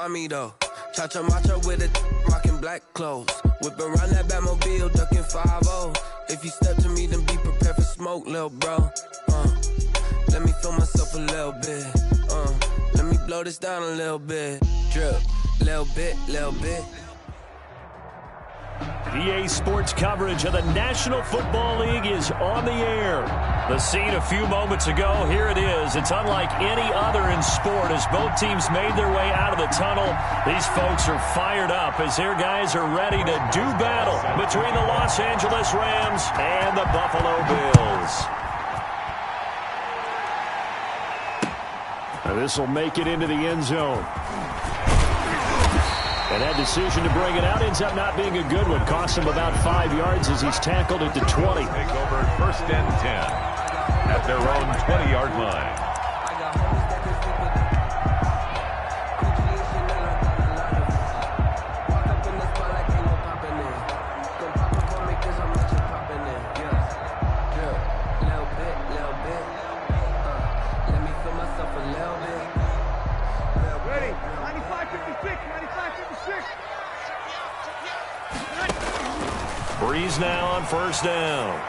by me though. Cha-cha matcha with a rockin' black clothes. Whip around that Batmobile, ducking 5-0. If you step to me, then be prepared for smoke, lil' bro. Let me feel myself a little bit. Let me blow this down a little bit. Drip, little bit, little bit. EA Sports coverage of the National Football League is on the air. The scene a few moments ago, here it is. It's unlike any other in sport as both teams made their way out of the tunnel. These folks are fired up as their guys are ready to do battle between the Los Angeles Rams and the Buffalo Bills. This will make it into the end zone. And that decision to bring it out ends up not being a good one. Costs him about 5 yards as he's tackled at the 20. Take over 1st and 10 at their own 20-yard line. Breeze now on 1st down.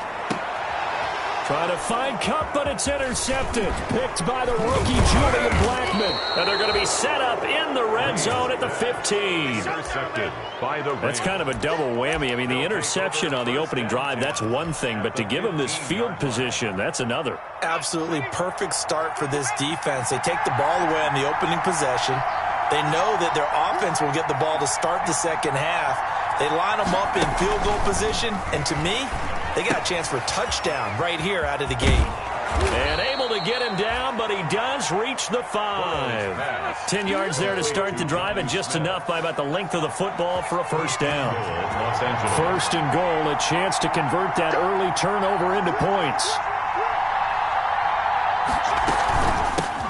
Trying to find Kupp, but it's intercepted. Picked by the rookie, Julian Blackmon. And they're going to be set up in the red zone at the 15. Intercepted by the Rams. That's kind of a double whammy. I mean, the interception on the opening drive, that's one thing. But to give them this field position, that's another. Absolutely perfect start for this defense. They take the ball away on the opening possession. They know that their offense will get the ball to start the second half. They line them up in field goal position, and to me, they got a chance for a touchdown right here out of the gate. And able to get him down, but he does reach the 5. 10 yards there to start the drive, and just enough by about the length of the football for a 1st down. 1st and goal, a chance to convert that early turnover into points.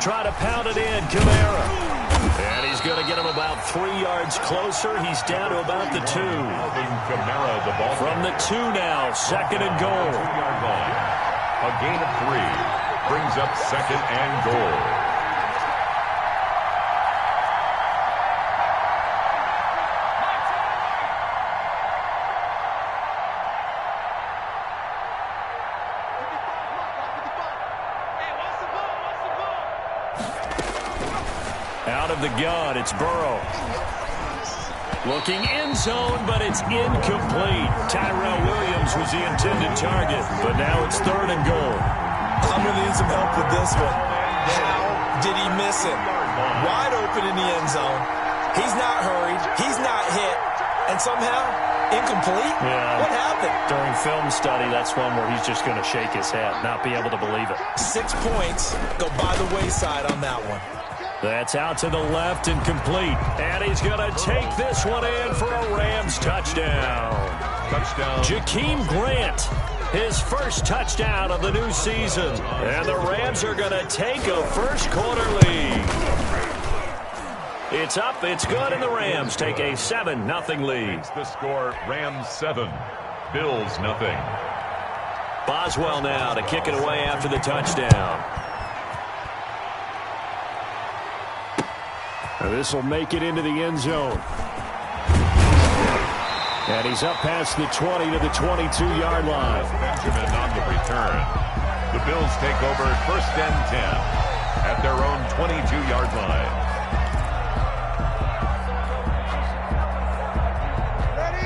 Try to pound it in, Kamara. And he's going to get him about 3 yards closer. He's down to about the 2. Kamara, the ball from the 2 now, 2nd and goal. 2-yard line. A gain of 3 brings up 2nd and goal. Out of the gun, it's Burrow. Looking end zone, but it's incomplete. Tyrell Williams was the intended target, but now it's 3rd and goal. I'm going to need some help with this one. How did he miss it? Wide open in the end zone. He's not hurried. He's not hit. And somehow, incomplete? Yeah. What happened? During film study, that's one where he's just going to shake his head, not be able to believe it. 6 points go by the wayside on that one. That's out to the left and complete. And he's going to take this one in for a Rams touchdown. Touchdown. Jakeem Grant, his first touchdown of the new season. And the Rams are going to take a first-quarter lead. It's up, it's good, and the Rams take a 7-0 lead. The score, Rams 7, Bills 0. Boswell now to kick it away after the touchdown. This will make it into the end zone. And he's up past the 20 to the 22-yard line. Benjamin on the return. The Bills take over 1st and 10 at their own 22-yard line.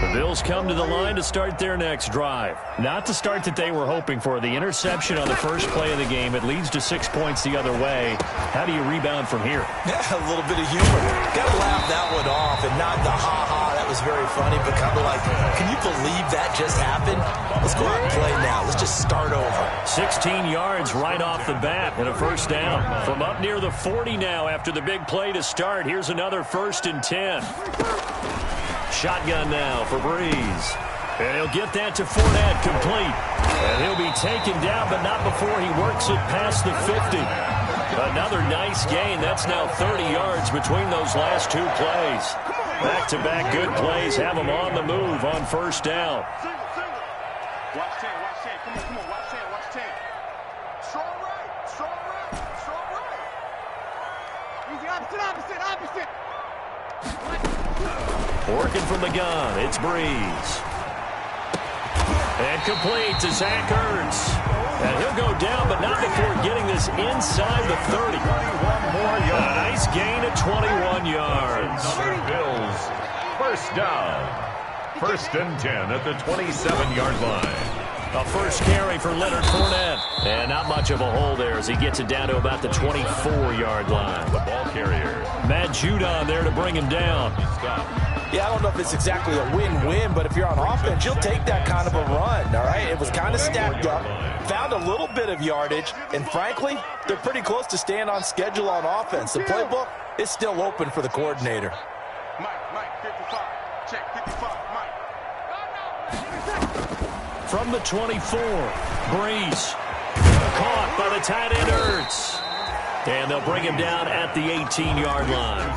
The Bills come to the line to start their next drive. Not the start that they were hoping for. The interception on the first play of the game. It leads to 6 points the other way. How do you rebound from here? Yeah, a little bit of humor. Got to laugh that one off and not the ha-ha, that was very funny, but kind of like, can you believe that just happened? Let's go out and play now. Let's just start over. 16 yards right off the bat and a 1st down. From up near the 40 now after the big play to start. Here's another 1st and 10. Shotgun now for Breeze. And he'll get that to Fournette, complete. And he'll be taken down, but not before he works it past the 50. Another nice gain. That's now 30 yards between those last 2 plays. Back-to-back good plays have him on the move on 1st down. Watch tape, watch tape. Come on, watch tape, watch tape. Strong right, strong right, strong right. Easy, opposite. Working from the gun, it's Breeze. And complete to Zach Ertz. And he'll go down, but not before getting this inside the 30. 31 more yards. A nice gain of 21 yards. Bills, first down. First and 10 at the 27-yard line. A first carry for Leonard Fournette. And not much of a hole there as he gets it down to about the 24-yard line. The ball carrier. Matt Judon there to bring him down. Yeah, I don't know if it's exactly a win-win, but if you're on offense, you'll take that kind of a run, all right? It was kind of stacked up, found a little bit of yardage, and frankly, they're pretty close to staying on schedule on offense. The playbook is still open for the coordinator. Mike, 55. Check, 55, Mike. From the 24, Breeze. Caught by the tight end Ertz. And they'll bring him down at the 18-yard line.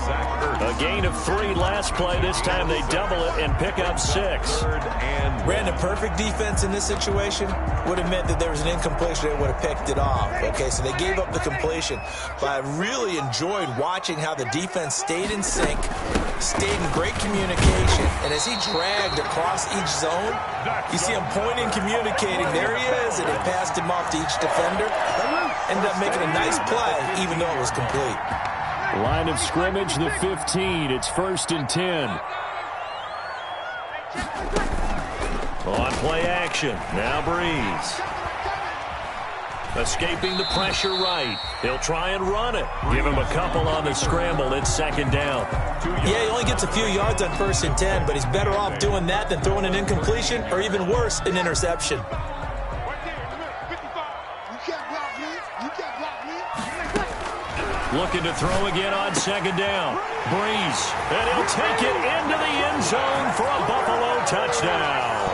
A gain of 3 last play. This time they double it and pick up 6. Ran a perfect defense in this situation. Would have meant that there was an incompletion. They would have picked it off. Okay, so they gave up the completion. But I really enjoyed watching how the defense stayed in sync, stayed in great communication. And as he dragged across each zone, you see him pointing, communicating. There he is, and he passed him off to each defender. Ended up making a nice play, even though it was complete. Line of scrimmage, the 15. It's first and 10. On play action. Now Breeze. Escaping the pressure right. He'll try and run it. Give him a couple on the scramble. It's second down. Yeah, he only gets a few yards on first and 10, but he's better off doing that than throwing an incompletion or even worse, an interception. Looking to throw again on second down. Breeze. And he'll take it into the end zone for a Buffalo touchdown.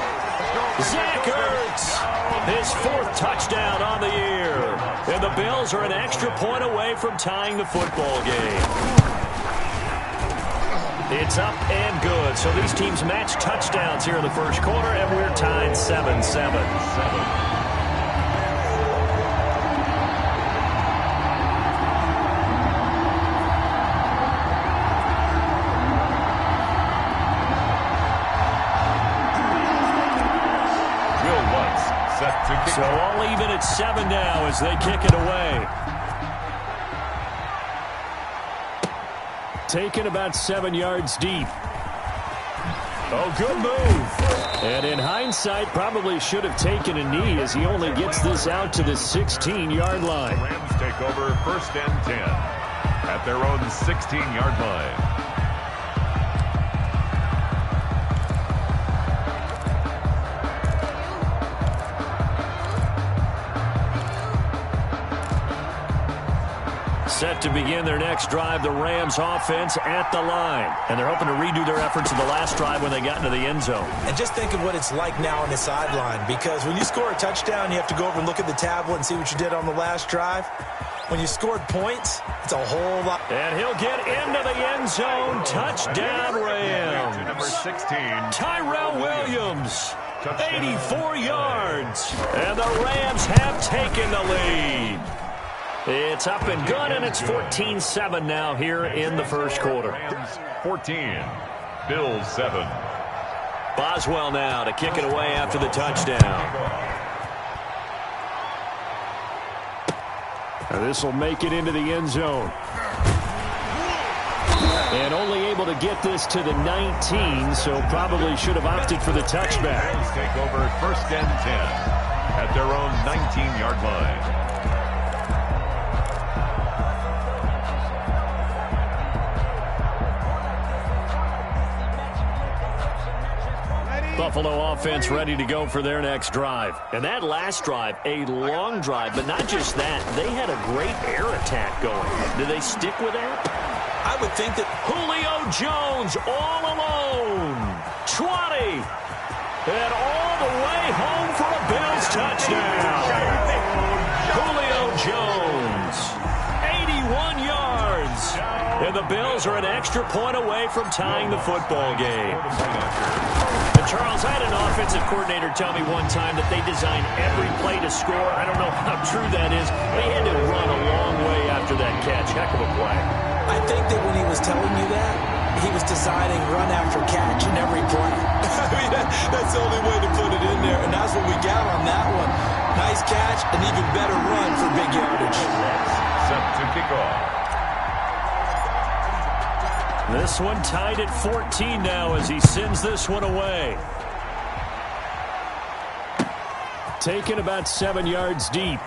Zach Ertz, his 4th touchdown on the year. And the Bills are an extra point away from tying the football game. It's up and good. So these teams match touchdowns here in the first quarter, and we're tied 7-7. So all even at 7 now as they kick it away. Taken about 7 yards deep. Oh, good move. And in hindsight, probably should have taken a knee as he only gets this out to the 16-yard line. The Rams take over first and 10 at their own 16-yard line. Set to begin their next drive, the Rams offense at the line. And they're hoping to redo their efforts in the last drive when they got into the end zone. And just think of what it's like now on the sideline, because when you score a touchdown, you have to go over and look at the tablet and see what you did on the last drive. When you scored points, it's a whole lot. And he'll get into the end zone. Touchdown, Rams. Number 16. Tyrell Williams, 84 yards. And the Rams have taken the lead. It's up and good, and it's 14-7 now here in the first quarter. Rams 14, Bills 7. Boswell now to kick it away after the touchdown. And this will make it into the end zone. And only able to get this to the 19, so probably should have opted for the touchback. Bills take over first and 10 at their own 19-yard line. Buffalo offense ready to go for their next drive. And that last drive, a long drive, but not just that. They had a great air attack going. Do they stick with that? I would think that Julio Jones all alone. 20. And all the way home for a Bills touchdown. Julio Jones. 81 yards. And the Bills are an extra point away from tying the football game. And Charles, I had an offensive coordinator tell me one time that they design every play to score. I don't know how true that is. They had to run a long way after that catch. Heck of a play. I think that when he was telling you that, he was designing run after catch in every play. I mean, that's the only way to put it in there, and that's what we got on that one. Nice catch, an even better run for big yardage. Set to kick off. This one tied at 14 now as he sends this one away. Taken about 7 yards deep.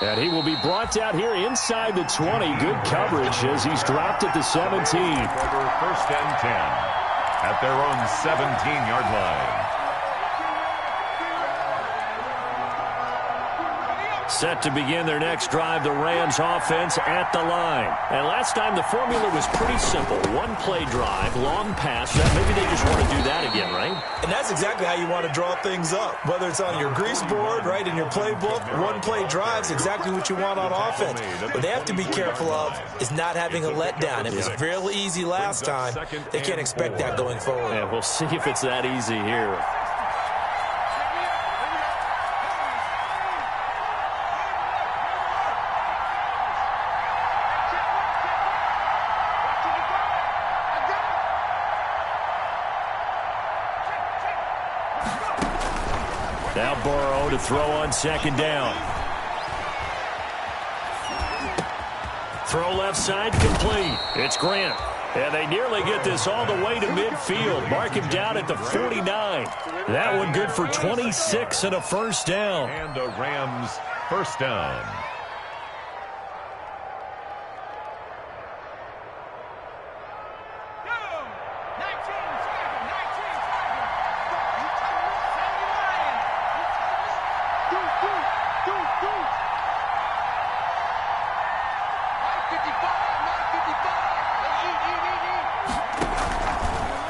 And he will be brought down here inside the 20. Good coverage as he's dropped at the 17. Over 1st and 10 at their own 17-yard line. Set to begin their next drive, the Rams offense at the line. And last time the formula was pretty simple. One-play drive, long pass. Maybe they just want to do that again, right? And that's exactly how you want to draw things up. Whether it's on your grease board, right, in your playbook, one-play drives exactly what you want on offense. What they have to be careful of is not having a letdown. It was fairly easy last time. They can't expect that going forward. Yeah, we'll see if it's that easy here. Now Burrow to throw on 2nd down. Throw left side complete. It's Grant. And they nearly get this all the way to midfield. Mark him down at the 49. That one good for 26 and a 1st down. And a Rams 1st down.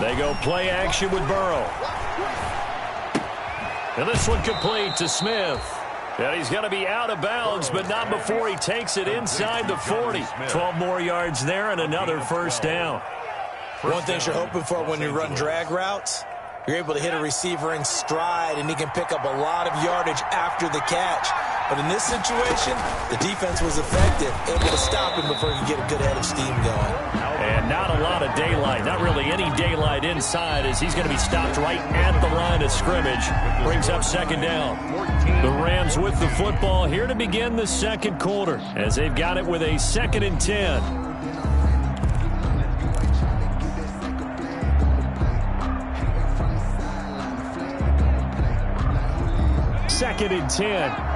They go play action with Burrow. And this one complete to Smith. And he's going to be out of bounds, but not before he takes it inside the 40. 12 more yards there and another 1st down. One thing you're hoping for when you run drag routes, you're able to hit a receiver in stride, and he can pick up a lot of yardage after the catch. But in this situation, the defense was effective, able to stop him before he could get a good head of steam going. And not a lot of daylight, not really any daylight inside as he's going to be stopped right at the line of scrimmage. Brings up 2nd down. The Rams with the football here to begin the 2nd quarter as they've got it with a 2nd and 10. Second and 10.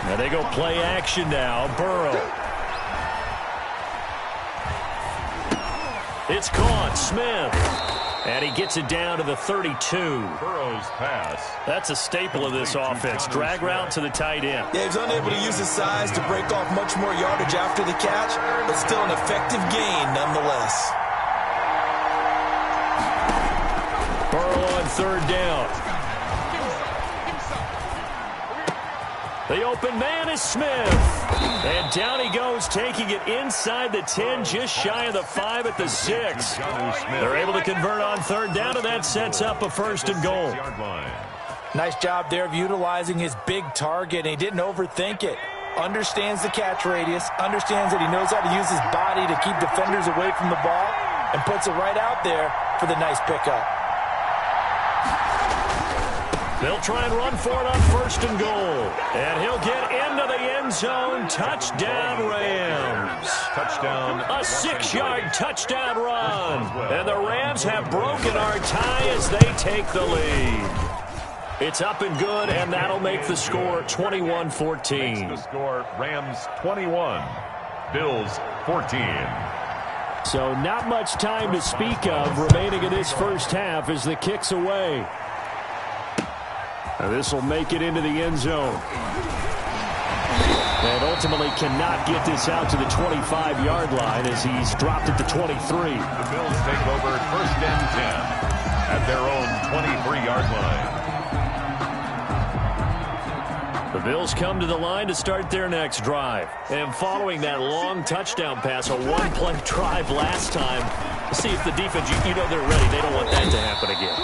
And they go play action now. Burrow. It's caught. Smith. And he gets it down to the 32. Burrow's pass. That's a staple of this offense. Drag route to the tight end. Yeah, he's unable to use his size to break off much more yardage after the catch, but still an effective gain nonetheless. Burrow on 3rd down. The open man is Smith. And down he goes, taking it inside the 10, just shy of the 5 at the 6. They're able to convert on 3rd down, and that sets up a 1st and goal. Nice job there of utilizing his big target, and he didn't overthink it. Understands the catch radius, understands that he knows how to use his body to keep defenders away from the ball, and puts it right out there for the nice pickup. They'll try and run for it on 1st and goal. And he'll get into the end zone. Touchdown, Rams. Touchdown. A 6-yard touchdown run. And the Rams have broken our tie as they take the lead. It's up and good, and that'll make the score 21-14. The score, Rams 21, Bills 14. So not much time to speak of remaining in this first half as the kick's away. Now this will make it into the end zone. And ultimately cannot get this out to the 25-yard line as he's dropped it to 23. The Bills take over 1st and 10 at their own 23-yard line. The Bills come to the line to start their next drive. And following that long touchdown pass, a one-play drive last time, see if the defense, you know they're ready. They don't want that to happen again.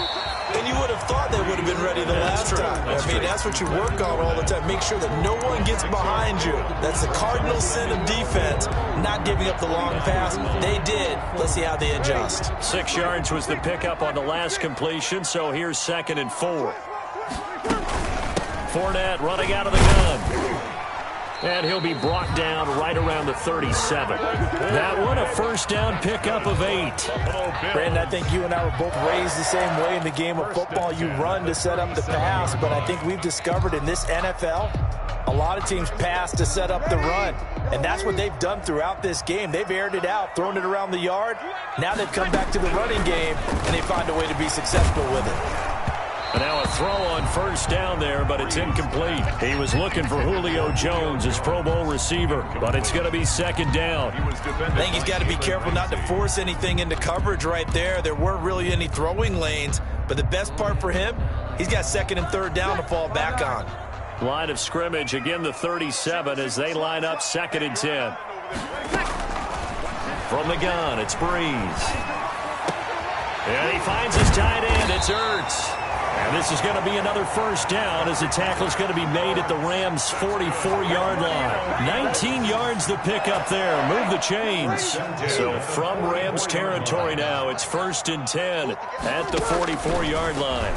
And you would have thought they would have been ready the last time. That's what you work on all the time. Make sure that no one gets behind you. That's the cardinal sin of defense, not giving up the long pass. They did. Let's see how they adjust. 6 yards was the pickup on the last completion, so here's 2nd and 4. Fournette running out of the gun. And he'll be brought down right around the 37. That one, a first down pickup of 8. Brandon, I think you and I were both raised the same way in the game of football. You run to set up the pass, but I think we've discovered in this NFL, a lot of teams pass to set up the run. And that's what they've done throughout this game. They've aired it out, thrown it around the yard. Now they've come back to the running game, and they find a way to be successful with it. And now a throw on first down there, but it's incomplete. He was looking for Julio Jones, his Pro Bowl receiver, but it's going to be 2nd down. I think he's got to be careful not to force anything into coverage right there. There weren't really any throwing lanes, but the best part for him, he's got 2nd and 3rd down to fall back on. Line of scrimmage, again the 37 as they line up 2nd and 10. From the gun, it's Breeze. And he finds his tight end, it's Ertz. And this is going to be another first down as the tackle is going to be made at the Rams' 44-yard line. 19 yards the pickup there. Move the chains. So from Rams territory now, it's 1st and 10 at the 44-yard line.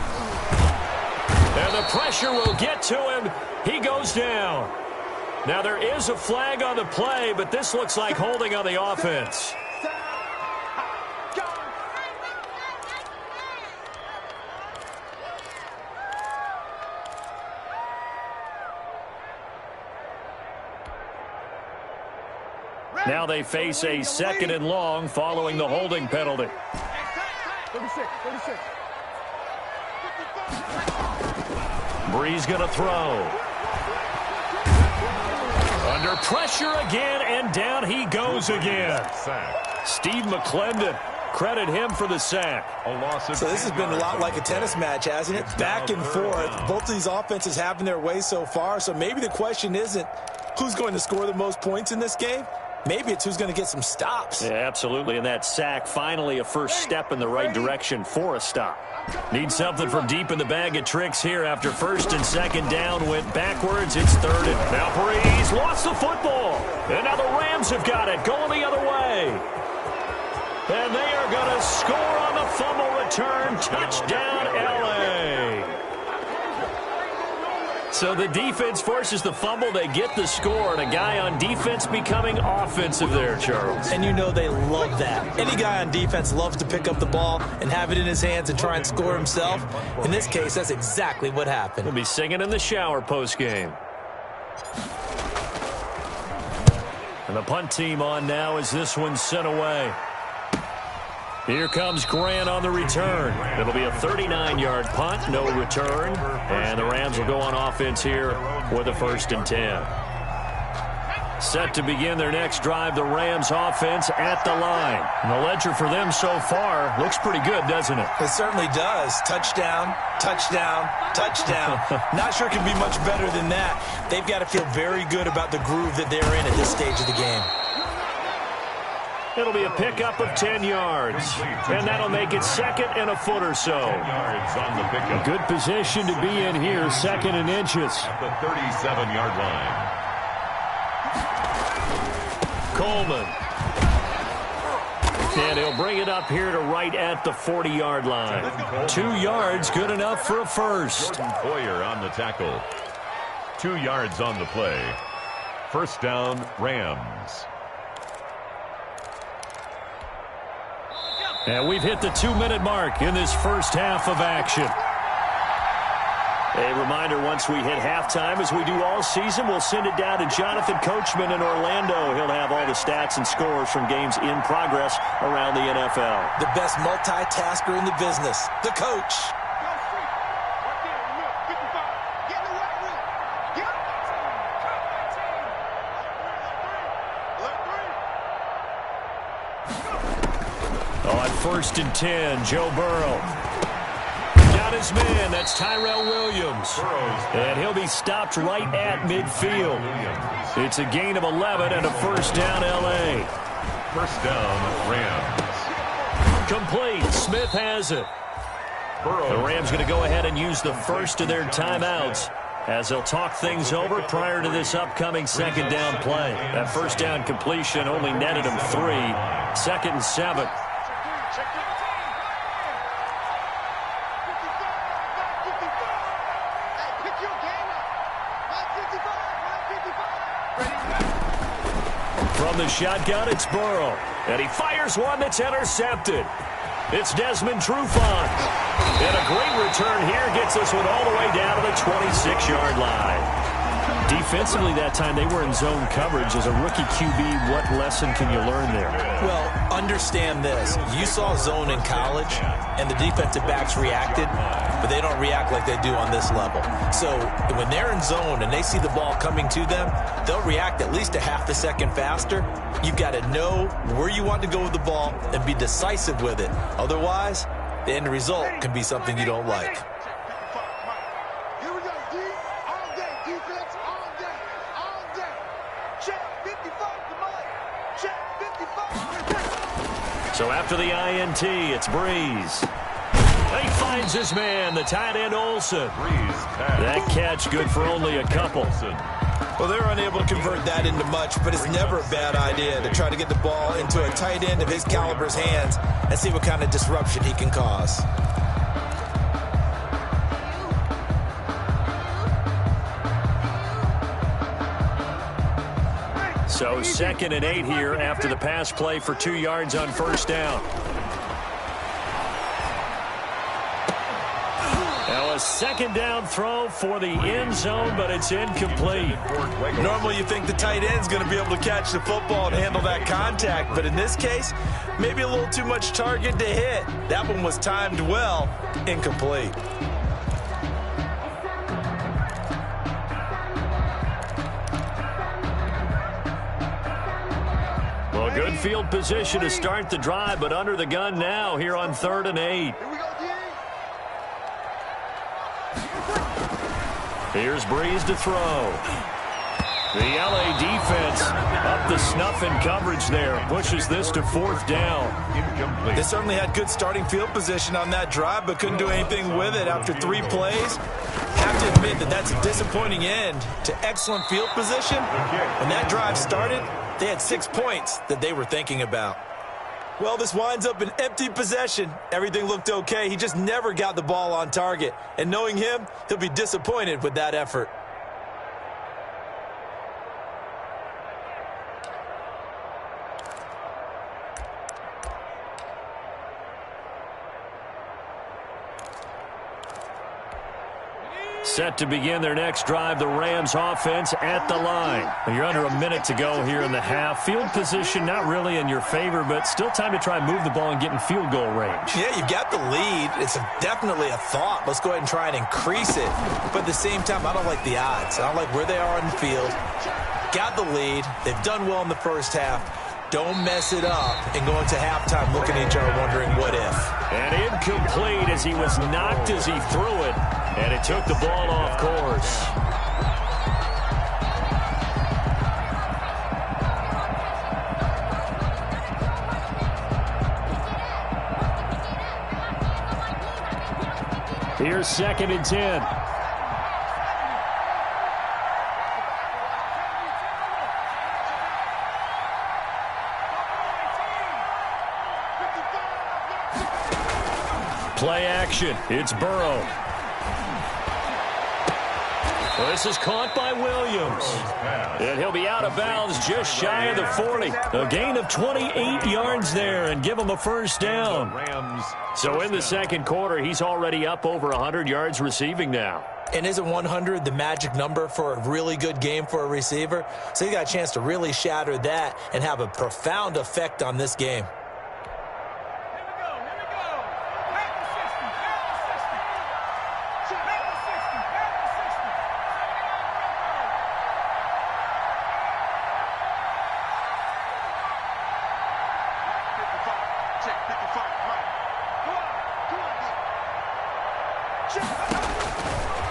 And the pressure will get to him. He goes down. Now there is a flag on the play, but this looks like holding on the offense. Now they face a 2nd and long following the holding penalty. 36. Breeze going to throw. Under pressure again, and down he goes again. Steve McClendon, credit him for the sack. So this has been a lot like a tennis match, hasn't it? Back and forth. Both of these offenses having their way so far, so maybe the question isn't who's going to score the most points in this game. Maybe it's who's going to get some stops. Yeah, absolutely. And that sack, finally a first step in the right direction for a stop. Need something from deep in the bag of tricks here after 1st and 2nd down. Went backwards. It's 3rd and now Breeze lost the football. And now the Rams have got it going the other way. And they are going to score on the fumble return. Touchdown, L.A. So the defense forces the fumble. They get the score, and a guy on defense becoming offensive there, Charles. And you know they love that. Any guy on defense loves to pick up the ball and have it in his hands and try and score himself. In this case, that's exactly what happened. He'll be singing in the shower postgame. And the punt team on now as this one's sent away. Here comes Grant on the return. It'll be a 39-yard punt, no return. And the Rams will go on offense here with a 1st and 10. Set to begin their next drive, the Rams offense at the line. And the ledger for them so far looks pretty good, doesn't it? It certainly does. Touchdown, touchdown, touchdown. Not sure it can be much better than that. They've got to feel very good about the groove that they're in at this stage of the game. It'll be a pickup of 10 yards. And that'll make it 2nd and a foot or so. A good position to be in here, 2nd and inches. At the 37-yard line. Coleman. And he'll bring it up here to right at the 40-yard line. 2 yards, good enough for a first. Jordan Poyer on the tackle. 2 yards on the play. First down, Rams. And we've hit the 2-minute mark in this first half of action. A reminder, once we hit halftime, as we do all season, we'll send it down to Jonathan Coachman in Orlando. He'll have all the stats and scores from games in progress around the NFL. The best multitasker in the business, the coach. On 1st and 10, Joe Burrow. Down his man, that's Tyrell Williams. And he'll be stopped right at midfield. It's a gain of 11 and a first down, L.A. First down, Rams. Complete. Smith has it. The Rams going to go ahead and use the first of their timeouts as they'll talk things over prior to this upcoming second down play. That first down completion only netted him 3. 2nd and 7. From the shotgun, it's Burrow. And he fires one that's intercepted. It's Desmond Trufant. And a great return here gets this one all the way down to the 26-yard line. Defensively that time, they were in zone coverage. As a rookie QB, what lesson can you learn there? Well, understand this. You saw zone in college, and the defensive backs reacted, but they don't react like they do on this level. So when they're in zone and they see the ball coming to them, they'll react at least a half a second faster. You've got to know where you want to go with the ball and be decisive with it. Otherwise, the end result can be something you don't like. Here we go, D. All day, defense, all day, all day. Check 55 to Mike. Check 55. So after the INT, it's Breeze. He finds his man, the tight end Olsen. That catch good for only a couple. Well, they're unable to convert that into much, but it's never a bad idea to try to get the ball into a tight end of his caliber's hands and see what kind of disruption he can cause. So 2nd and 8 here after the pass play for 2 yards on first down. Now a second down throw for the end zone, but it's incomplete. Normally you think the tight end's going to be able to catch the football and handle that contact, but in this case, maybe a little too much target to hit. That one was timed well, incomplete. Well, good field position to start the drive, but under the gun now here on 3rd and 8. Here we go, D. Here's Breeze to throw. The LA defense up the snuff in coverage there. Pushes this to 4th down. They certainly had good starting field position on that drive, but couldn't do anything with it after 3 plays. Have to admit that that's a disappointing end to excellent field position. When that drive started, they had 6 points that they were thinking about. Well, this winds up an empty possession. Everything looked okay. He just never got the ball on target. And knowing him, he'll be disappointed with that effort. Set to begin their next drive, the Rams offense at the line. You're under a minute to go here in the half. Field position not really in your favor, but still time to try and move the ball and get in field goal range. Yeah, you've got the lead. It's definitely a thought. Let's go ahead and try and increase it. But at the same time, I don't like the odds. I don't like where they are on the field. Got the lead. They've done well in the first half. Don't mess it up and go into halftime looking at each other wondering what if. And incomplete as he was knocked as he threw it. And it took the ball off course. Here's 2nd and 10. Play action. It's Burrow. Well, this is caught by Williams. And he'll be out of bounds just shy of the 40. A gain of 28 yards there and give him a first down. So in the second quarter, he's already up over 100 yards receiving now. And isn't 100 the magic number for a really good game for a receiver? So he got a chance to really shatter that and have a profound effect on this game.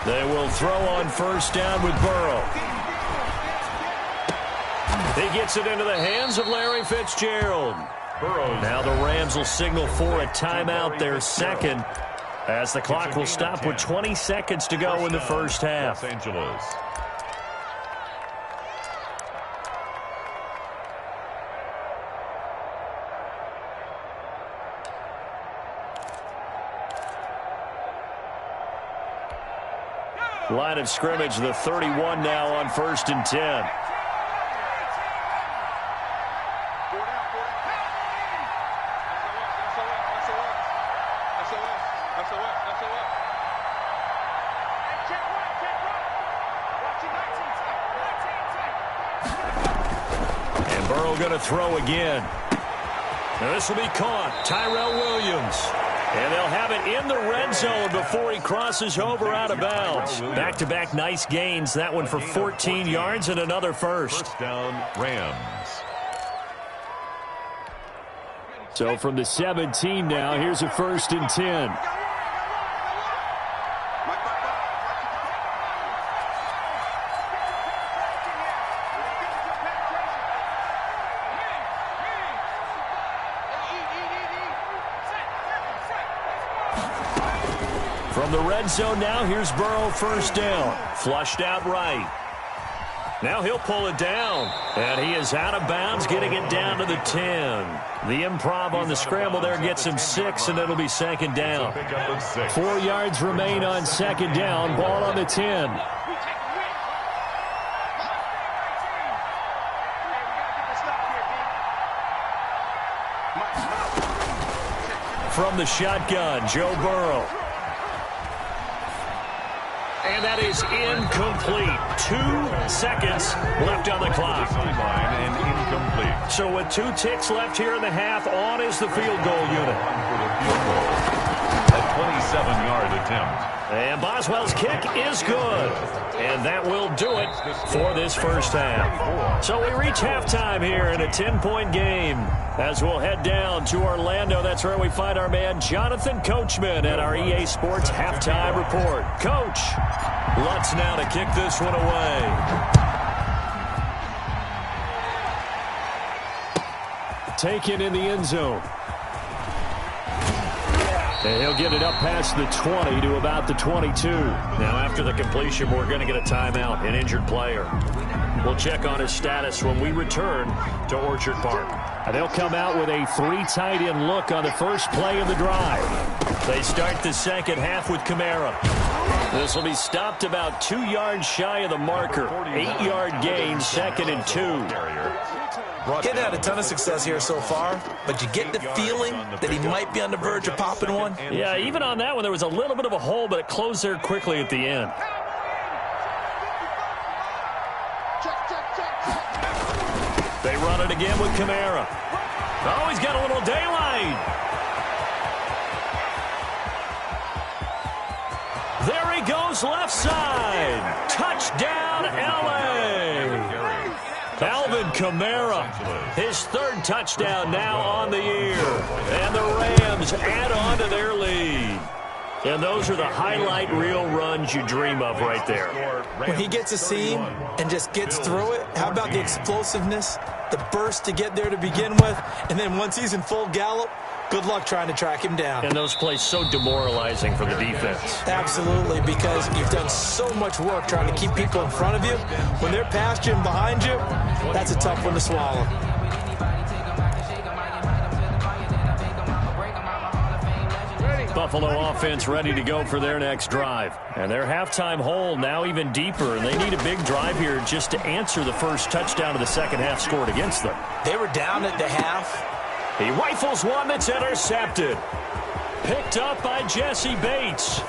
They will throw on first down with Burrow. He gets it into the hands of Larry Fitzgerald. Now the Rams will signal for a timeout, their second. as the clock will stop with 20 seconds to go in the first half. Los Angeles. Line of scrimmage, the 31 now on 1st and 10. And Burrow going to throw again. Now this will be caught. Tyrell Williams. And they'll have it in the red zone before he crosses over out of bounds. Back-to-back nice gains. That one for 14 yards and another first. First down, Rams. So from the 17 now, here's a 1st and 10. From the red zone now, here's Burrow, 1st down. Flushed out right. Now he'll pull it down. And he is out of bounds, getting it down to the 10. The improv on the scramble there gets him 6, and it'll be 2nd down. 4 yards remain on 2nd down. Ball on the 10. From the shotgun, Joe Burrow. And that is incomplete. 2 seconds left on the clock. And incomplete. So with 2 ticks left here in the half, on is the field goal unit. A 27-yard attempt. And Boswell's kick is good. And that will do it for this first half. So we reach halftime here in a 10-point game. As we'll head down to Orlando, that's where we find our man Jonathan Coachman at our EA Sports Halftime Report. Coach, Lutz now to kick this one away. Taken in the end zone. And he'll get it up past the 20 to about the 22. Now after the completion, we're going to get a timeout, an injured player. We'll check on his status when we return to Orchard Park. And they'll come out with a 3 tight end look on the first play of the drive. They start the second half with Kamara. This will be stopped about 2 yards shy of the marker. 8-yard gain, 2nd and 2. He's had a ton of success here so far, but you get the feeling that he might be on the verge of popping one. Yeah, even on that one, there was a little bit of a hole, but it closed there quickly at the end. They run it again with Kamara. Oh, he's got a little daylight. There he goes, left side. Touchdown, L.A. Alvin Kamara, his 3rd touchdown now on the year. And the Rams add on to their lead. And those are the highlight reel runs you dream of right there. When he gets a seam and just gets through it, how about the explosiveness, the burst to get there to begin with, and then once he's in full gallop, good luck trying to track him down. And those plays so demoralizing for the defense. Absolutely, because you've done so much work trying to keep people in front of you. When they're past you and behind you, that's a tough one to swallow. Buffalo offense ready to go for their next drive. And their halftime hole now even deeper, and they need a big drive here just to answer the first touchdown of the second half scored against them. They were down at the half. He rifles one that's intercepted. Picked up by Jesse Bates.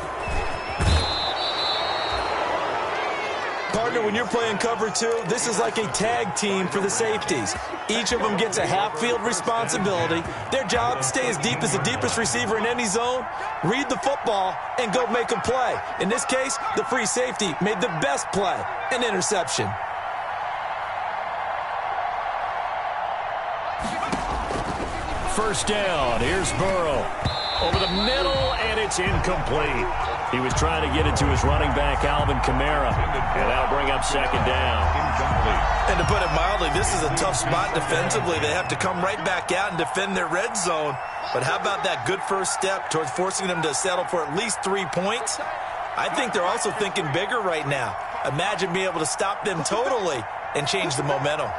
Partner, when you're playing cover 2, this is like a tag team for the safeties. Each of them gets a half-field responsibility. Their job, stay as deep as the deepest receiver in any zone, read the football, and go make a play. In this case, the free safety made the best play, an interception. First down, here's Burrow. Over the middle, and it's incomplete. He was trying to get it to his running back, Alvin Kamara, and that'll bring up 2nd down. And to put it mildly, this is a tough spot defensively. They have to come right back out and defend their red zone. But how about that good first step towards forcing them to settle for at least 3 points? I think they're also thinking bigger right now. Imagine being able to stop them totally and change the momentum.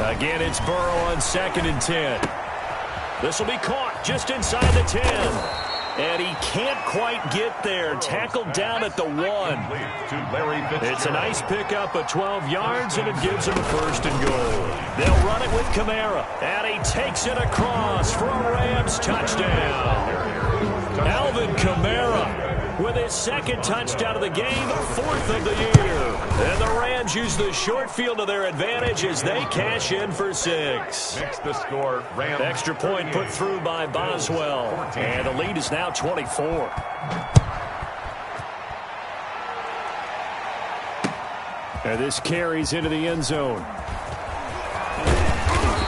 Again, it's Burrow on 2nd and 10. This will be caught just inside the 10. And he can't quite get there. Tackled down at the 1. It's a nice pickup of 12 yards, and it gives him a 1st and goal. They'll run it with Kamara. And he takes it across for a Rams touchdown. Alvin Kamara with his 2nd touchdown of the game, 4th of the year. And the Rams use the short field to their advantage as they cash in for 6. Makes the score Rams. Extra point put through by Boswell. And the lead is now 24. And this carries into the end zone.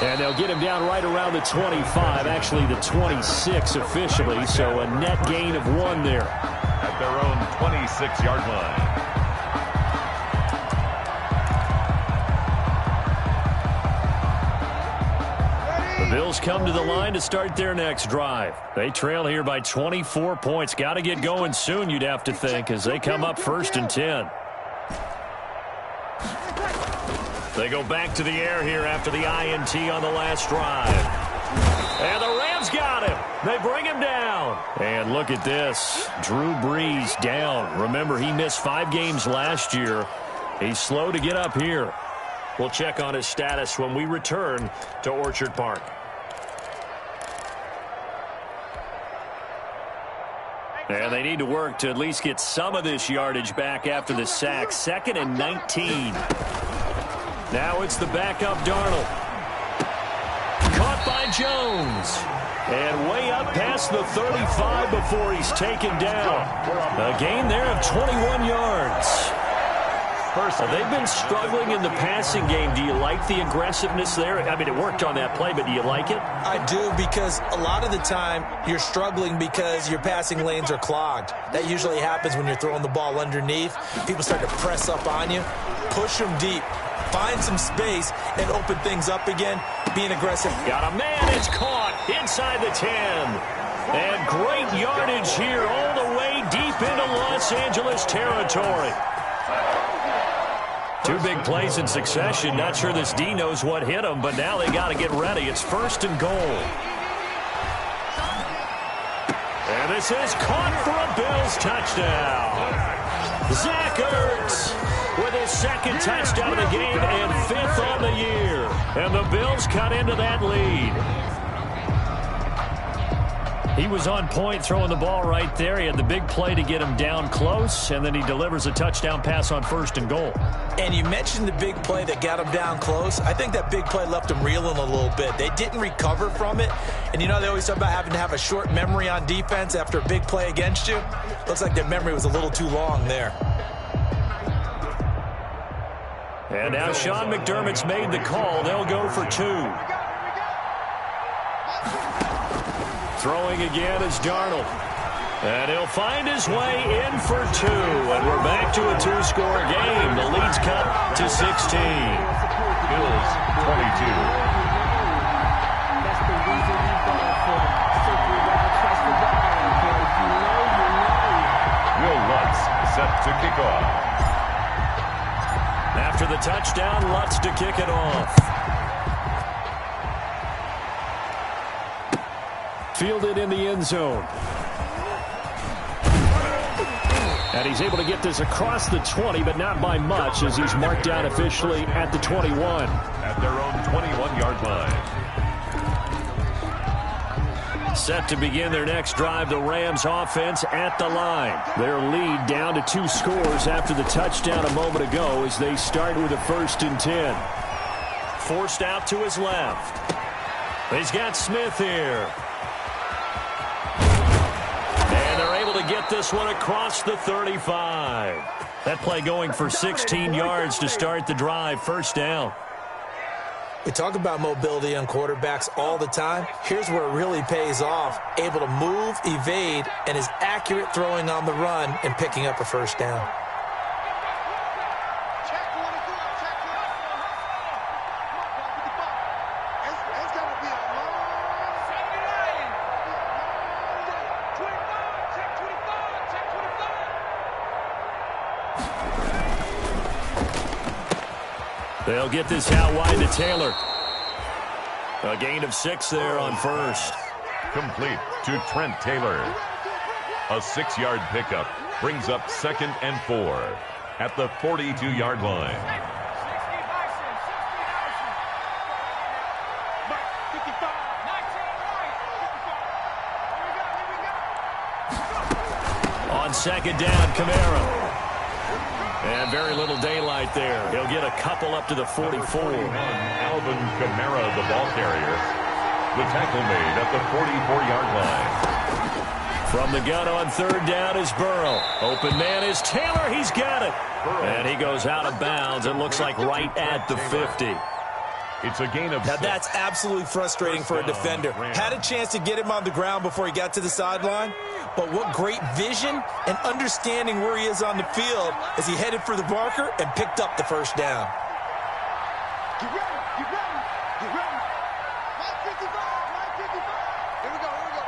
And they'll get him down right around the 25, actually the 26 officially, so a net gain of 1 there. At their own 26-yard line. The Bills come to the line to start their next drive. They trail here by 24 points. Got to get going soon, you'd have to think, as they come up 1st and 10. They go back to the air here after the INT on the last drive. And the Rams got him. They bring him down. And look at this. Drew Brees down. Remember, he missed 5 games last year. He's slow to get up here. We'll check on his status when we return to Orchard Park. And they need to work to at least get some of this yardage back after the sack. 2nd and 19. Now it's the backup Darnold. Caught by Jones. And way up past the 35 before he's taken down. A gain there of 21 yards. They've been struggling in the passing game. Do you like the aggressiveness there? I mean, it worked on that play, but do you like it? I do, because a lot of the time you're struggling because your passing lanes are clogged. That usually happens when you're throwing the ball underneath. People start to press up on you. Push them deep. Find some space and open things up again. Being aggressive. Got a man. It's caught inside the 10. And great yardage here all the way deep into Los Angeles territory. 2 big plays in succession. Not sure this D knows what hit him, but now they got to get ready. It's 1st and goal. And this is caught for a Bills touchdown. Zach Ertz with his 2nd touchdown of the game and 5th on the year. And the Bills cut into that lead. He was on point throwing the ball right there. He had the big play to get him down close, and then he delivers a touchdown pass on 1st and goal. And you mentioned the big play that got him down close. I think that big play left him reeling a little bit. They didn't recover from it. And you know, they always talk about having to have a short memory on defense after a big play against you. Looks like their memory was a little too long there. And now Sean McDermott's made the call. They'll go for 2. Throwing again is Darnold. And he'll find his way in for 2. And we're back to a 2-score game. The lead's cut to 16. Bills 22. Will Lutz set to kick off. After the touchdown, Lutz to kick it off. Fielded in the end zone. And he's able to get this across the 20, but not by much, as he's marked down officially at the 21. At their own 21-yard line. Set to begin their next drive, the Rams offense at the line. Their lead down to 2 scores after the touchdown a moment ago as they start with a 1st and 10. Forced out to his left. He's got Smith here. And they're able to get this one across the 35. That play going for 16 yards to start the drive. 1st down. We talk about mobility on quarterbacks all the time. Here's where it really pays off. Able to move, evade, and is accurate throwing on the run and picking up a first down. They'll get this out wide to Taylor. A gain of 6 there on first. Complete to Trent Taylor. A 6-yard pickup brings up 2nd and 4 at the 42-yard line. On 2nd down, Kamara. And very little daylight there. He'll get a couple up to the 44. Alvin Kamara, the ball carrier. The tackle made at the 44-yard line. From the gun on 3rd down is Burrow. Open man is Taylor. He's got it. And he goes out of bounds. It looks like right at the 50. It's a gain of 6. Now that's absolutely frustrating for a defender. Had a chance to get him on the ground before he got to the sideline, but what great vision and understanding where he is on the field as he headed for the marker and picked up the first down. Get ready, get ready, get ready. Line 55, line 55. Here we go, here we go.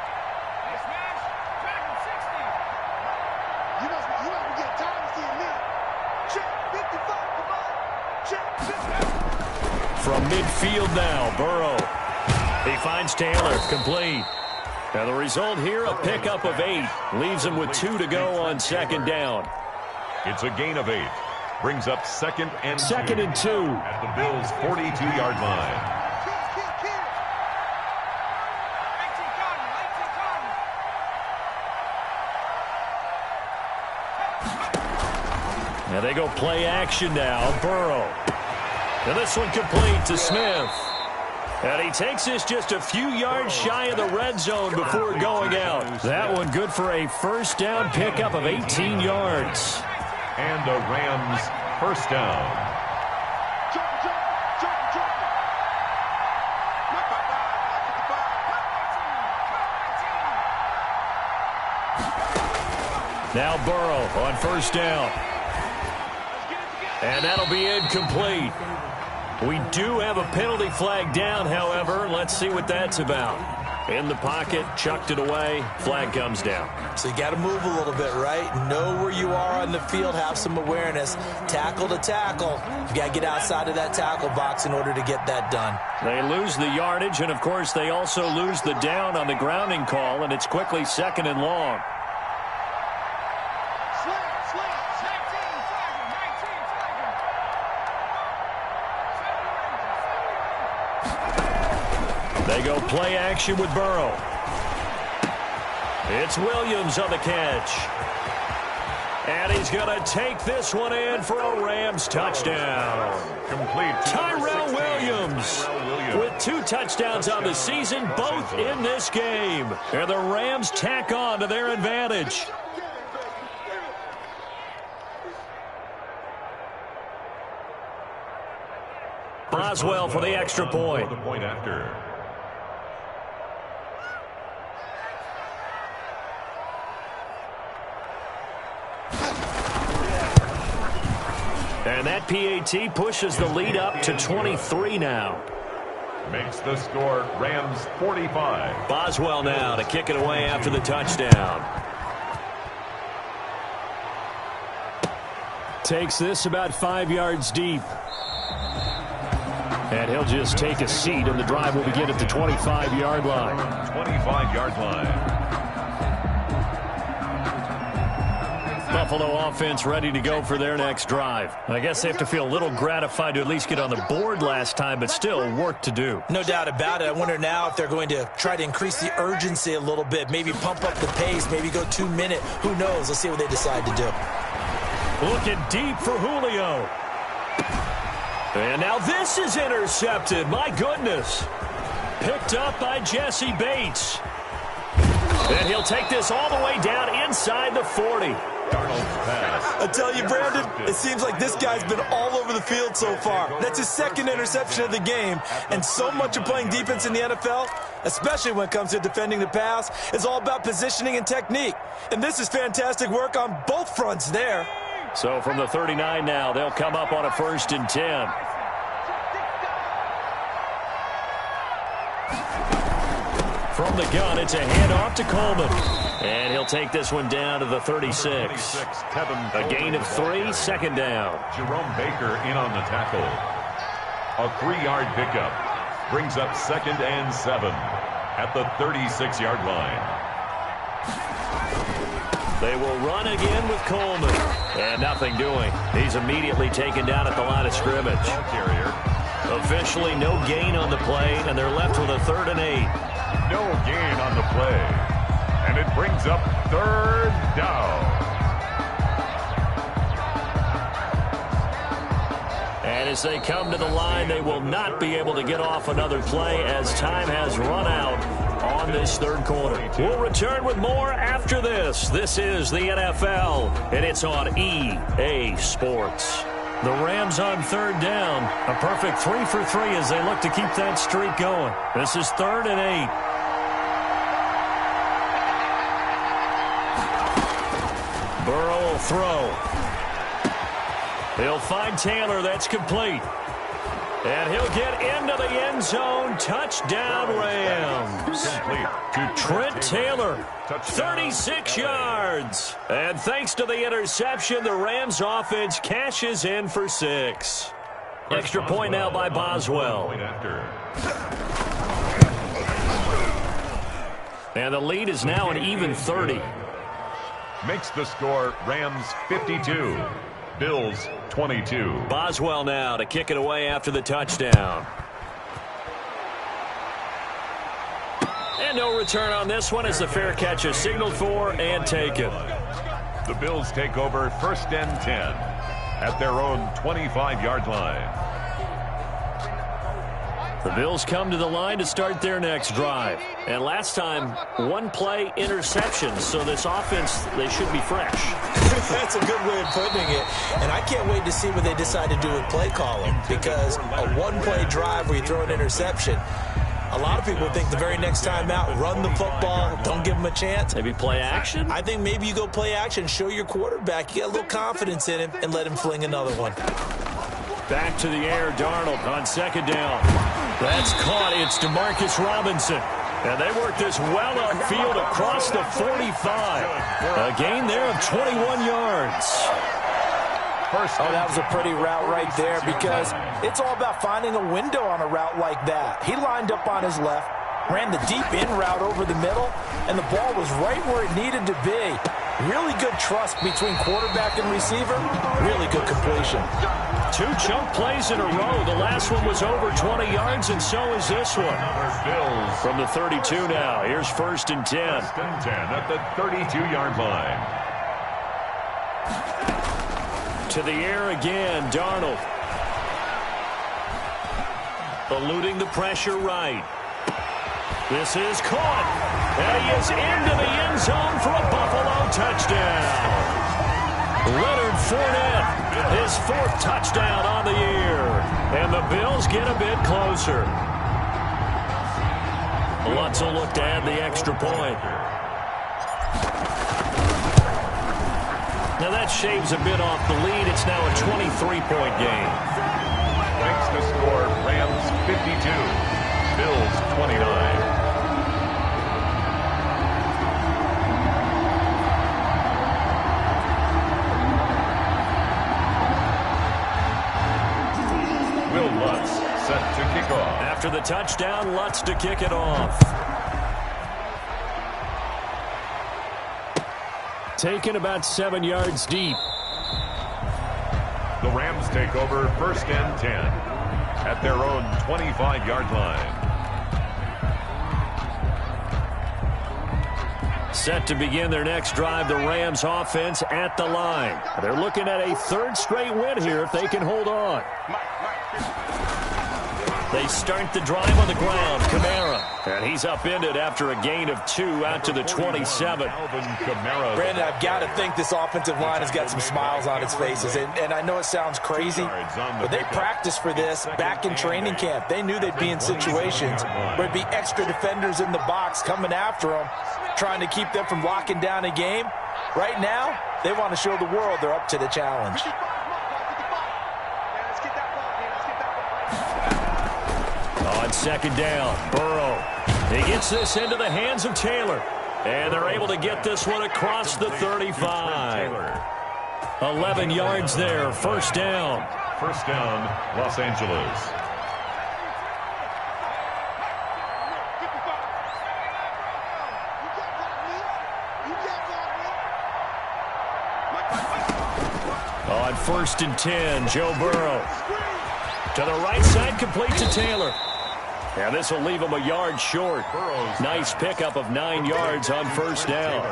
Hey, Smash, track him 60. You must be getting tired of seeing me. Check 55, come on. Check 55. From midfield now, Burrow. He finds Taylor, complete. Now the result here, a pickup of 8. Leaves him with 2 to go on 2nd down. It's a gain of 8. Brings up 2nd and 2. 2nd and 2. At the Bills' 42-yard line. Now they go play action now, Burrow. And this one complete to Smith. And he takes this just a few yards shy of the red zone before going out. That one good for a first down pickup of 18 yards. And the Rams first down. Now Burrow on first down. And that'll be incomplete. We do have a penalty flag down, however. Let's see what that's about. In the pocket, chucked it away, flag comes down. So you got to move a little bit, right? Know where you are on the field, have some awareness. Tackle to tackle. You got to get outside of that tackle box in order to get that done. They lose the yardage, and of course they also lose the down on the grounding call, and it's quickly 2nd and long. They go play action with Burrow. It's Williams on the catch. And he's going to take this one in for a Rams touchdown. Complete. Tyrell Williams with 2 touchdowns on the season, both in this game. And the Rams tack on to their advantage. Boswell for the extra point. The point after. And that PAT pushes the lead up to 23 now. Makes the score Rams 45. Boswell now to kick it away after the touchdown. Takes this about 5 yards deep. And he'll just take a seat, and the drive will begin at the 25-yard line. 25-yard line. Buffalo offense ready to go for their next drive. I guess they have to feel a little gratified to at least get on the board last time, but still work to do. No doubt about it. I wonder now if they're going to try to increase the urgency a little bit, maybe pump up the pace, maybe go 2-minute. Who knows? Let's see what they decide to do. Looking deep for Julio. And now this is intercepted. My goodness. Picked up by Jesse Bates. And he'll take this all the way down inside the 40. Darnold's pass. I tell you, Brandon, it seems like this guy's been all over the field so far. That's his second interception of the game, and so much of playing defense in the NFL, especially when it comes to defending the pass, is all about positioning and technique. And this is fantastic work on both fronts there. So from the 39 now, they'll come up on a 1st and 10. From the gun, it's a handoff to Coleman. And he'll take this one down to the 36. A gain of 3, 2nd down. Jerome Baker in on the tackle. A 3-yard pickup. Brings up 2nd and 7 at the 36-yard line. They will run again with Coleman. And nothing doing. He's immediately taken down at the line of scrimmage. Officially no gain on the play, and they're left with a 3rd and 8. No gain on the play. And it brings up 3rd down. And as they come to the line, they will not be able to get off another play as time has run out on this 3rd quarter. We'll return with more after this. This is the NFL, and it's on EA Sports. The Rams on 3rd down. A perfect 3 for 3 as they look to keep that streak going. This is 3rd and 8. Burrow will throw. He'll find Taylor. That's complete. And he'll get into the end zone. Touchdown, Rams. To Trent Taylor, 36 yards. And thanks to the interception, the Rams offense cashes in for 6. Extra point now by Boswell. And the lead is now an even 30. Makes the score Rams 52. Bills 22. Boswell now to kick it away after the touchdown. And no return on this one as the fair catch is signaled for and taken. The Bills take over 1st and 10 at their own 25-yard line. The Bills come to the line to start their next drive. And last time, 1-play interception. So this offense, they should be fresh. That's a good way of putting it. And I can't wait to see what they decide to do with play calling. Because a 1-play drive where you throw an interception, a lot of people think the very next time out, run the football, don't give them a chance. Maybe play action? I think maybe you go play action, show your quarterback, you get a little confidence in him, and let him fling another one. Back to the air, Darnold on 2nd down. That's caught. It's Demarcus Robinson. And they work this well upfield across the 45. A gain there of 21 yards. Oh, that was a pretty route right there because it's all about finding a window on a route like that. He lined up on his left, ran the deep in route over the middle, and the ball was right where it needed to be. Really good trust between quarterback and receiver. Really good completion. 2 chunk plays in a row. The last one was over 20 yards, and so is this one. From the 32 now. Here's 1st and 10. 1st and 10 at the 32-yard line. To the air again, Darnold. Eluding the pressure right. This is caught. And he is into the end zone for a Buffalo touchdown. Leonard Fournette, his 4th touchdown on the year. And the Bills get a bit closer. Lutz will look to add the extra point. Now that shaves a bit off the lead. It's now a 23-point game. Makes the score Rams 52, Bills 29. Will Lutz set to kick off. After the touchdown, Lutz to kick it off. Taken about 7 yards deep. The Rams take over 1st and 10 at their own 25-yard line. Set to begin their next drive, the Rams offense at the line. They're looking at a 3rd straight win here if they can hold on. They start the drive on the ground. Kamara. And he's upended after a gain of 2 out to the 27. Brandon, I've got to think this offensive line has got some smiles on its faces. And I know it sounds crazy, but they practiced for this back in training camp. They knew they'd be in situations where it'd be extra defenders in the box coming after them, trying to keep them from locking down a game. Right now, they want to show the world they're up to the challenge. On second down, Burrow. He gets this into the hands of Taylor. And they're able to get this one across the 35. 11 yards there, first down. First down, Los Angeles. On 1st and 10, Joe Burrow. To the right side, complete to Taylor. And this will leave him a yard short. Nice pickup of 9 yards on first down.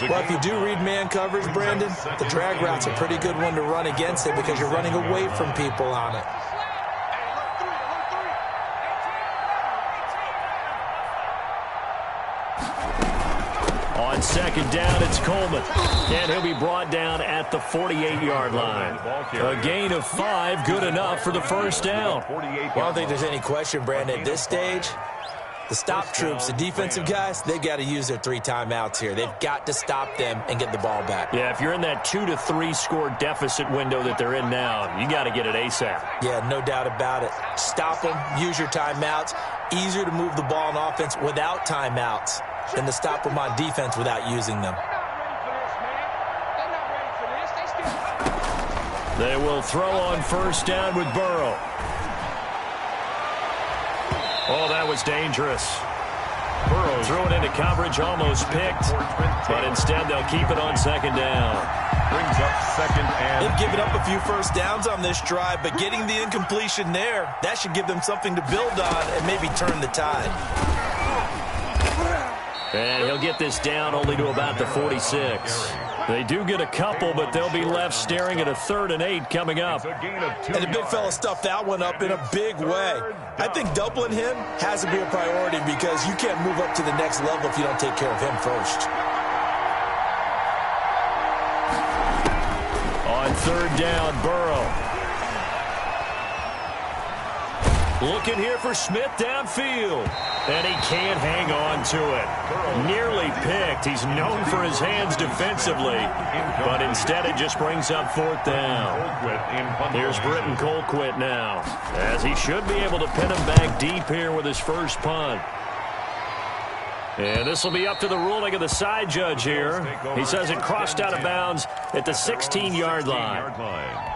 Well, if you do read man coverage, Brandon, the drag route's a pretty good one to run against it because you're running away from people on it. On second down, it's Coleman. And he'll be brought down at the 48-yard line. A gain of 5, good enough for the first down. Well, I don't think there's any question, Brandon, at this stage, the stop troops, the defensive guys, they've got to use their 3 timeouts here. They've got to stop them and get the ball back. Yeah, if you're in that 2 to 3 score deficit window that they're in now, you got to get it ASAP. Yeah, no doubt about it. Stop them, use your timeouts. Easier to move the ball on offense without timeouts than to stop them on defense without using them. They will throw on first down with Burrow. Oh, that was dangerous. Burrow threw it into coverage, almost picked, but instead they'll keep it on second down. Brings up second and... They've given up a few first downs on this drive, but getting the incompletion there, that should give them something to build on and maybe turn the tide. And he'll get this down only to about the 46. They do get a couple, but they'll be left staring at a 3rd and 8 coming up. And the big fella stuffed that one up in a big way. I think doubling him has to be a priority because you can't move up to the next level if you don't take care of him first. On 3rd down, Burrow. Looking here for Smith downfield. And he can't hang on to it. Nearly picked. He's known for his hands defensively. But instead it just brings up 4th down. Here's Britton Colquitt now, as he should be able to pin him back deep here with his first punt. And this will be up to the ruling of the side judge here. He says it crossed out of bounds at the 16-yard line.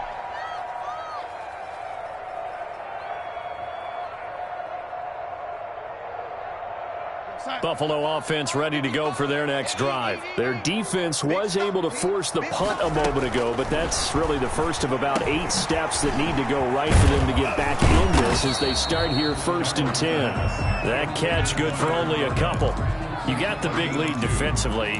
Buffalo offense ready to go for their next drive. Their defense was able to force the punt a moment ago, but that's really the first of about 8 steps that need to go right for them to get back in this as they start here 1st and 10. That catch good for only a couple. You got the big lead defensively,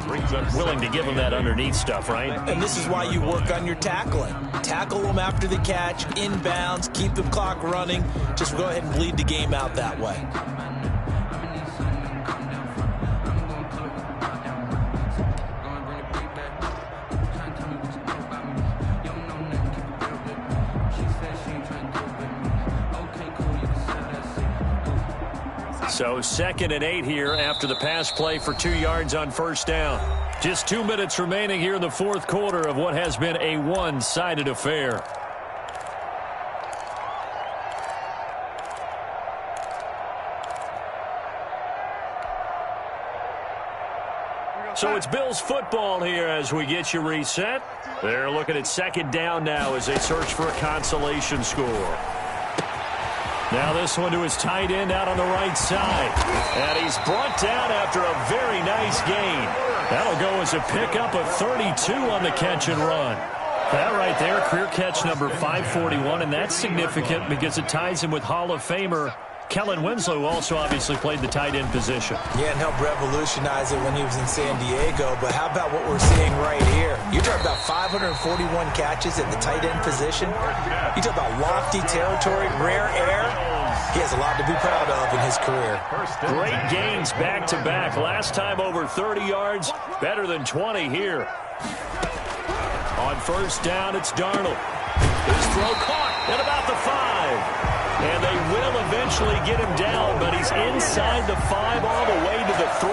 willing to give them that underneath stuff, right? And this is why you work on your tackling. Tackle them after the catch, inbounds, keep the clock running. Just go ahead and bleed the game out that way. So 2nd and 8 here after the pass play for 2 yards on first down. Just 2 minutes remaining here in the 4th quarter of what has been a one-sided affair. So it's Bills football here as we get you reset. They're looking at 2nd down now as they search for a consolation score. Now this one to his tight end out on the right side. And he's brought down after a very nice gain. That'll go as a pickup of 32 on the catch and run. That right there, career catch number 541, and that's significant because it ties him with Hall of Famer Kellen Winslow, who also obviously played the tight end position. Yeah, and helped revolutionize it when he was in San Diego. But how about what we're seeing right here? You're talking about 541 catches at the tight end position. You talk about lofty territory, rare air. He has a lot to be proud of in his career. Great gains back-to-back. Last time over 30 yards, better than 20 here. On first down, it's Darnold. His throw caught at about the 5. And they will eventually get him down, but he's inside the 5 all the way to the 3.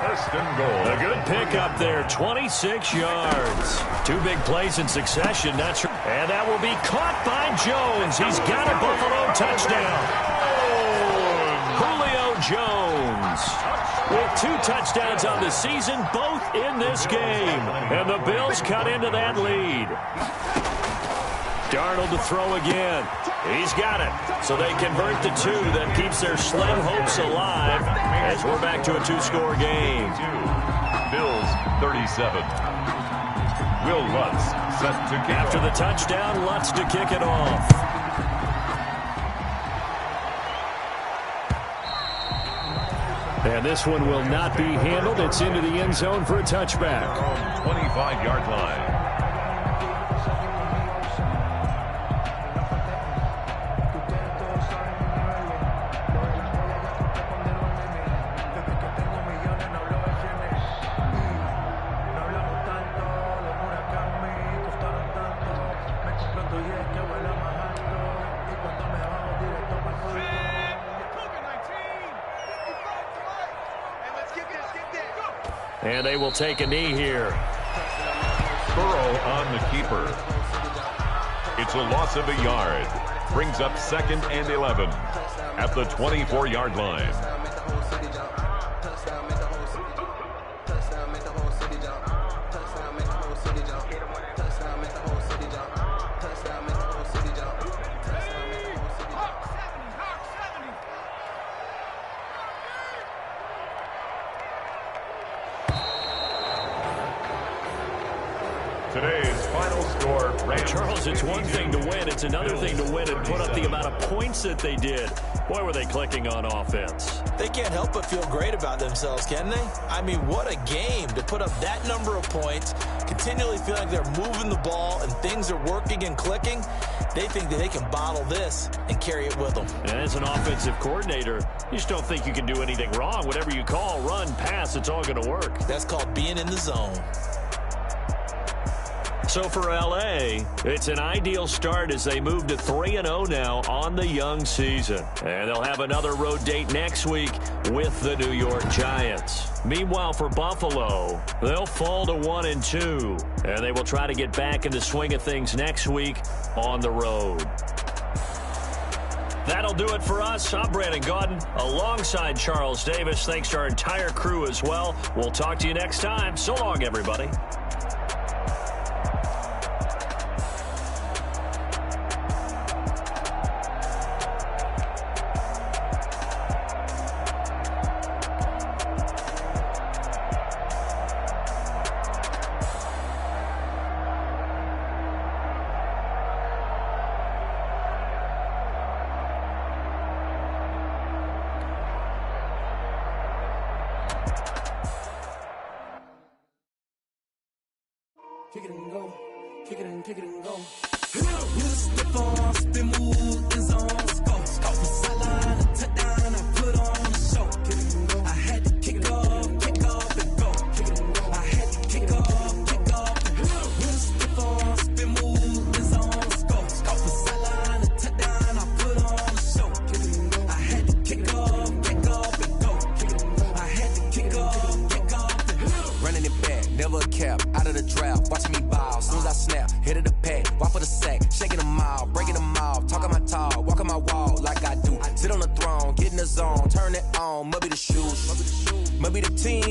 First and goal. A good pickup there, 26 yards. 2 big plays in succession. And that will be caught by Jones. He's got a Buffalo touchdown. Julio Jones with 2 touchdowns on the season, both in this game. And the Bills cut into that lead. Darnold to throw again. He's got it. So they convert the 2. That keeps their slim hopes alive as we're back to a 2-score game. Bills 37. Will Lutz set to kick After the touchdown, Lutz to kick it off. And this one will not be handled. It's into the end zone for a touchback. 25-yard line. And they will take a knee here. Burrow on the keeper. It's a loss of a yard. Brings up 2nd and 11 at the 24-yard line. Today's final score. Charles, it's one thing to win. It's another thing to win and put up the amount of points that they did. Boy, were they clicking on offense. They can't help but feel great about themselves, can they? I mean, what a game to put up that number of points, continually feel like they're moving the ball and things are working and clicking. They think that they can bottle this and carry it with them. And as an offensive coordinator, you just don't think you can do anything wrong. Whatever you call, run, pass, it's all going to work. That's called being in the zone. So for L.A., it's an ideal start as they move to 3-0 now on the young season. And they'll have another road date next week with the New York Giants. Meanwhile, for Buffalo, they'll fall to 1-2. And they will try to get back in the swing of things next week on the road. That'll do it for us. I'm Brandon Gaudin alongside Charles Davis. Thanks to our entire crew as well. We'll talk to you next time. So long, everybody. Kick it and go. Kick it and kick it and go. You step on, spin, move, and zone. Go. Go from sideline to touchdown. I put on the show. Kick it and go. I had to kick off and go. Kick it and go. I had to kick off and go. You step on, spin, move, and zone. Go. Go from sideline to touchdown. I put on the show. Kick it and go. I had to kick off and go. Kick it and go. I had to kick off and go. Running it back, never a cap, out of the draft, watching me ball, soon as I snap, hit of the pack, walk for the sack, shaking them all, breaking them off, talking my talk, walking my wall like I do, sit on the throne, get in the zone, turn it on, maybe the shoes, maybe the team,